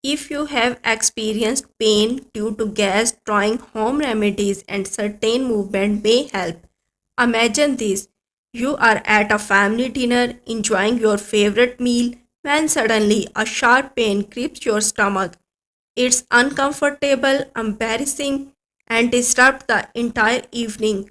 If you have experienced pain due to gas, trying home remedies and certain movement may help. Imagine this: you are at a family dinner enjoying your favorite meal when suddenly a sharp pain grips your stomach. It's uncomfortable, embarrassing, and disrupts the entire evening.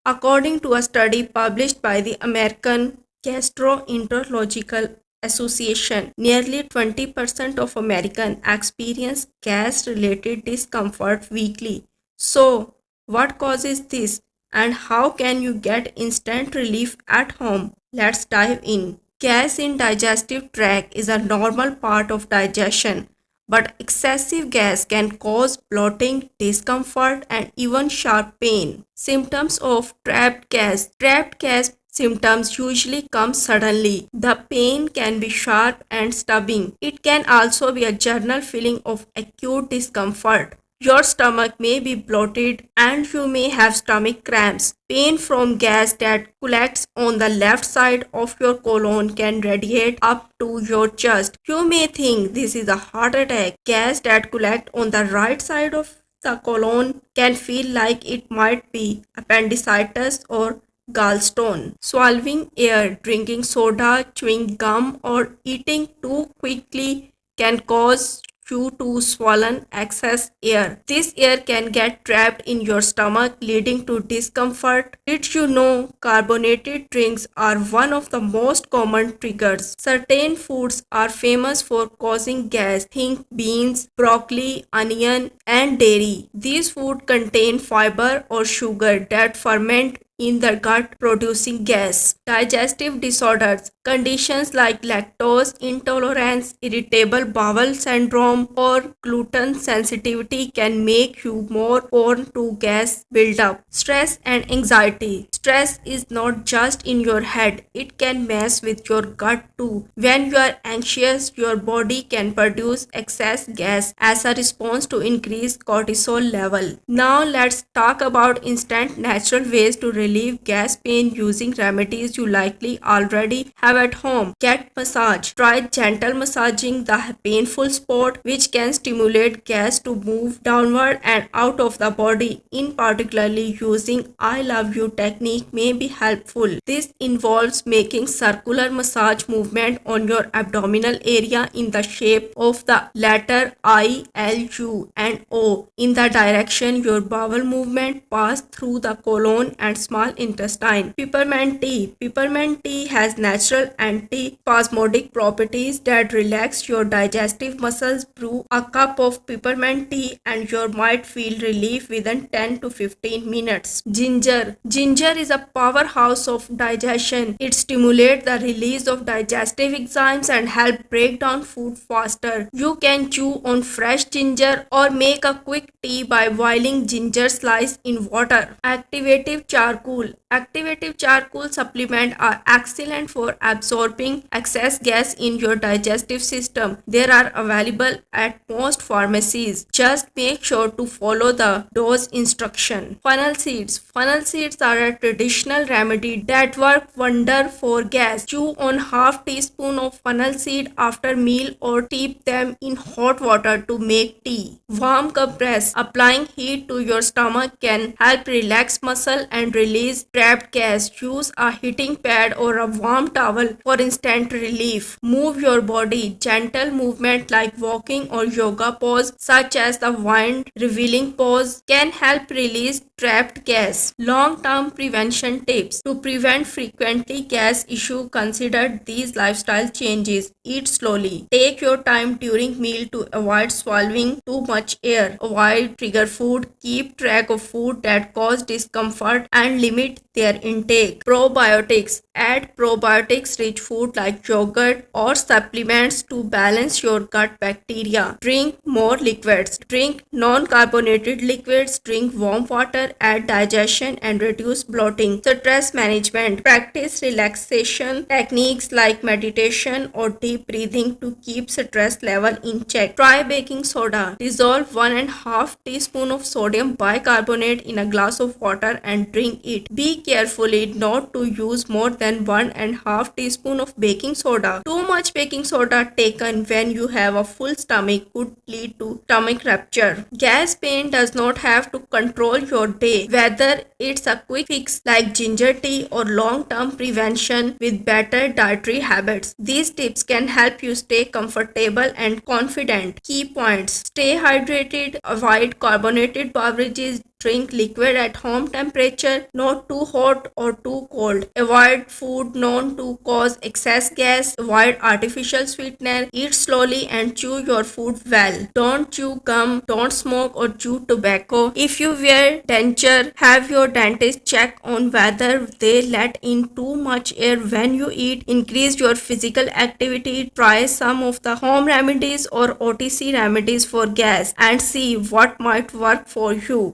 According to a study published by the American Gastroenterological Association, nearly 20% of Americans experience gas related discomfort weekly. So, what causes this, and how can you get instant relief at home? Let's dive in. Gas in digestive tract is a normal part of digestion, but excessive gas can cause bloating, discomfort, and even sharp pain. Symptoms of trapped gas. Trapped gas symptoms usually come suddenly. The pain can be sharp and stabbing. It can also be a general feeling of acute discomfort. Your stomach may be bloated and you may have stomach cramps. Pain from gas that collects on the left side of your colon can radiate up to your chest. You may think this is a heart attack. Gas that collects on the right side of the colon can feel like it might be appendicitis or gallstone. Swallowing air, drinking soda, chewing gum, or eating too quickly can cause you to swallow excess air. This air can get trapped in your stomach, leading to discomfort. Did you know carbonated drinks are one of the most common triggers? Certain foods are famous for causing gas. Think beans, broccoli, onion, and dairy. These foods contain fiber or sugar that ferment in the gut, producing gas. Digestive disorders. Conditions like lactose intolerance, irritable bowel syndrome, or gluten sensitivity can make you more prone to gas buildup. Stress and anxiety. Stress is not just in your head, it can mess with your gut too. When you are anxious, your body can produce excess gas as a response to increased cortisol level. Now let's talk about instant natural ways to relieve gas pain using remedies you likely already have at home. Get massage. Try gentle massaging the painful spot, which can stimulate gas to move downward and out of the body. In particularly, using I love you technique may be helpful. This involves making circular massage movement on your abdominal area in the shape of the letter I, L, U, and O in the direction your bowel movement pass through the colon and small intestine. Peppermint tea. Peppermint tea has natural antispasmodic properties that relax your digestive muscles. Brew a cup of peppermint tea and you might feel relief within 10 to 15 minutes. Ginger. Ginger is a powerhouse of digestion. It stimulates the release of digestive enzymes and help break down food faster. You can chew on fresh ginger or make a quick tea by boiling ginger slice in water. Activative charcoal. Activative charcoal supplements are excellent for absorbing excess gas in your digestive system. They are available at most pharmacies. Just make sure to follow the dose instruction. Fennel seeds. Fennel seeds are a traditional remedy that work wonder for gas. Chew on half teaspoon of fennel seed after meal or steep them in hot water to make tea. Warm compress. Applying heat to your stomach can help relax muscle and release trapped gas. Use a heating pad or a warm towel for instant relief. Move your body. Gentle movement like walking or yoga pose, such as the wind revealing pose, can help release trapped gas. Long-term prevention tips. To prevent frequently gas issue, consider these lifestyle changes. Eat slowly. Take your time during meal to avoid swallowing too much air. Avoid trigger food. Keep track of food that cause discomfort and limit their intake. Probiotics. Add probiotics rich food like yogurt or supplements to balance your gut bacteria. Drink more liquids. Drink non-carbonated liquids. Drink warm water. Aid digestion and reduce bloating. Stress management. Practice relaxation techniques like meditation or deep breathing to keep stress level in check. Try baking soda. Dissolve 1.5 teaspoon of sodium bicarbonate in a glass of water and drink it. eat. Be carefully not to use more than 1.5 teaspoon of baking soda. Too much baking soda taken when you have a full stomach could lead to stomach rupture. Gas pain does not have to control your day, whether it's a quick fix like ginger tea or long-term prevention with better dietary habits. These tips can help you stay comfortable and confident. Key points: stay hydrated, avoid carbonated beverages, drink liquid at home temperature, not too hot or too cold. Avoid food known to cause excess gas. Avoid artificial sweetener. Eat slowly and chew your food well. Don't chew gum, don't smoke or chew tobacco. If you wear denture, have your dentist check on whether they let in too much air when you eat. Increase your physical activity. Try some of the home remedies or OTC remedies for gas and see what might work for you.